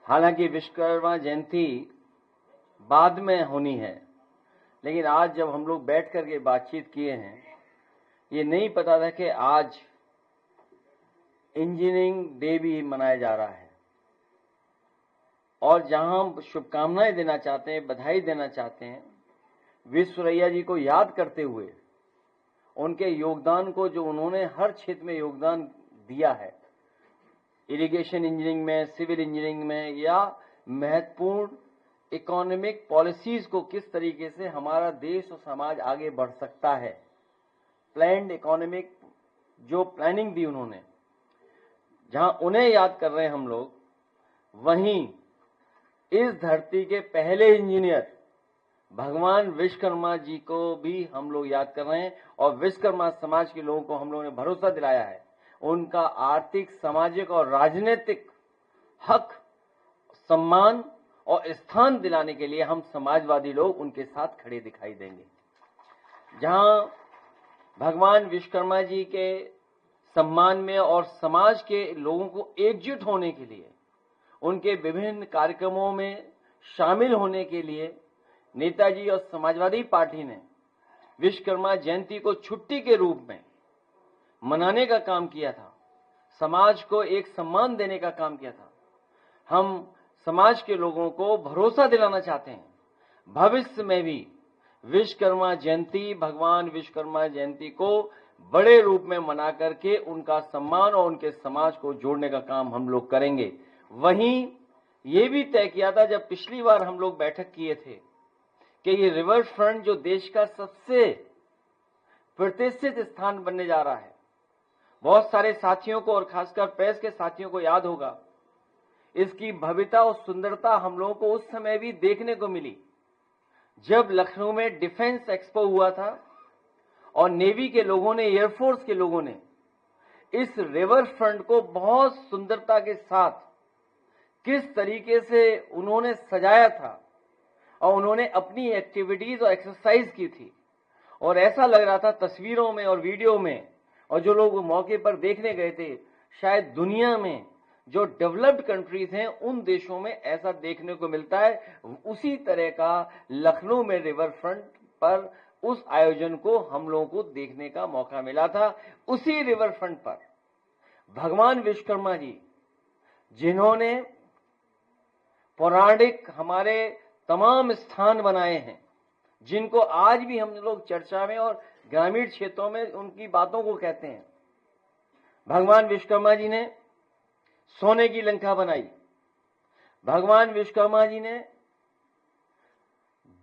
हालांकि विश्वकर्मा जयंती बाद में होनी है, लेकिन आज जब हम लोग बैठ कर के बातचीत किए हैं, ये नहीं पता था कि आज इंजीनियरिंग डे भी मनाया जा रहा है। और जहां हम शुभकामनाएं देना चाहते हैं, बधाई देना चाहते हैं, विश्वरैया जी को याद करते हुए उनके योगदान को, जो उन्होंने हर क्षेत्र में योगदान दिया है, इरिगेशन इंजीनियरिंग में, सिविल इंजीनियरिंग में, या महत्वपूर्ण इकोनॉमिक पॉलिसीज को किस तरीके से हमारा देश और समाज आगे बढ़ सकता है, प्लान्ड इकोनॉमिक जो प्लानिंग दी उन्होंने, जहां उन्हें याद कर रहे हैं हम लोग, वहीं इस धरती के पहले इंजीनियर भगवान विश्वकर्मा जी को भी हम लोग याद कर रहे हैं। और विश्वकर्मा समाज के लोगों को हम लोगों ने भरोसा दिलाया है, उनका आर्थिक, सामाजिक और राजनीतिक हक, सम्मान और स्थान दिलाने के लिए हम समाजवादी लोग उनके साथ खड़े दिखाई देंगे। जहां भगवान विश्वकर्मा जी के सम्मान में और समाज के लोगों को एकजुट होने के लिए, उनके विभिन्न कार्यक्रमों में शामिल होने के लिए नेताजी और समाजवादी पार्टी ने विश्वकर्मा जयंती को छुट्टी के रूप में मनाने का काम किया था, समाज को एक सम्मान देने का काम किया था। हम समाज के लोगों को भरोसा दिलाना चाहते हैं, भविष्य में भी विश्वकर्मा जयंती, भगवान विश्वकर्मा जयंती को बड़े रूप में मना करके उनका सम्मान और उनके समाज को जोड़ने का काम हम लोग करेंगे। वहीं ये भी तय किया था जब पिछली बार हम लोग बैठक किए थे कि ये रिवर फ्रंट जो देश का सबसे प्रतिष्ठित स्थान बनने जा रहा है, बहुत सारे साथियों को और खासकर प्रेस के साथियों को याद होगा, इसकी भव्यता और सुंदरता हम लोगों को उस समय भी देखने को मिली जब लखनऊ में डिफेंस एक्सपो हुआ था और नेवी के लोगों ने, एयरफोर्स के लोगों ने इस रिवर फ्रंट को बहुत सुंदरता के साथ किस तरीके से उन्होंने सजाया था और उन्होंने अपनी एक्टिविटीज और एक्सरसाइज की थी। और ऐसा लग रहा था तस्वीरों में और वीडियो में, और जो लोग मौके पर देखने गए थे, शायद दुनिया में जो डेवलप्ड कंट्रीज हैं उन देशों में ऐसा देखने को मिलता है। उसी तरह का लखनऊ में रिवर फ्रंट पर उस आयोजन को हम लोगों को देखने का मौका मिला था। उसी रिवर फ्रंट पर भगवान विश्वकर्मा जी, जिन्होंने पौराणिक हमारे तमाम स्थान बनाए हैं, जिनको आज भी हम लोग चर्चा में और ग्रामीण क्षेत्रों में उनकी बातों को कहते हैं। भगवान विश्वकर्मा जी ने सोने की लंका बनाई, भगवान विश्वकर्मा जी ने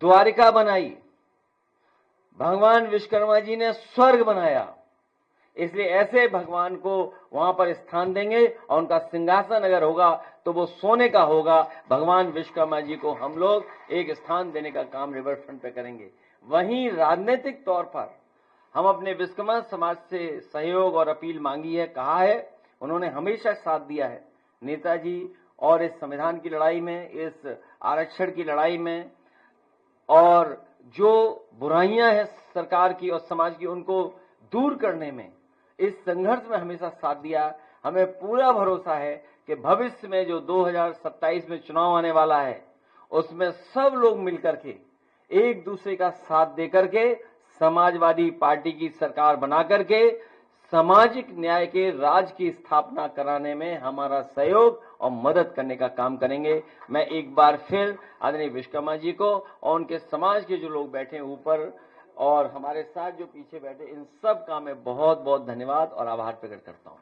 द्वारिका बनाई, भगवान विश्वकर्मा जी ने स्वर्ग बनाया। इसलिए ऐसे भगवान को वहां पर स्थान देंगे और उनका सिंहासन अगर होगा तो वो सोने का होगा। भगवान विश्वकर्मा जी को हम लोग एक स्थान देने का काम रिवर फ्रंट पे करेंगे। वहीं राजनीतिक तौर पर हम अपने विश्वकर्मा समाज से सहयोग और अपील मांगी है, कहा है, उन्होंने हमेशा साथ दिया है नेताजी और इस संविधान की लड़ाई में, इस आरक्षण की लड़ाई में, और जो बुराइयां हैं सरकार की और समाज की उनको दूर करने में, इस संघर्ष में हमेशा साथ दिया। हमें पूरा भरोसा है कि भविष्य में जो 2027 में चुनाव आने वाला है, उसमें सब लोग मिलकर के एक दूसरे का साथ देकर के समाजवादी पार्टी की सरकार बना करके सामाजिक न्याय के राज की स्थापना कराने में हमारा सहयोग और मदद करने का काम करेंगे। मैं एक बार फिर आदरणीय विश्वकर्मा जी को और उनके समाज के जो लोग बैठे ऊपर और हमारे साथ जो पीछे बैठे, इन सब का मैं बहुत बहुत धन्यवाद और आभार प्रकट करता हूं।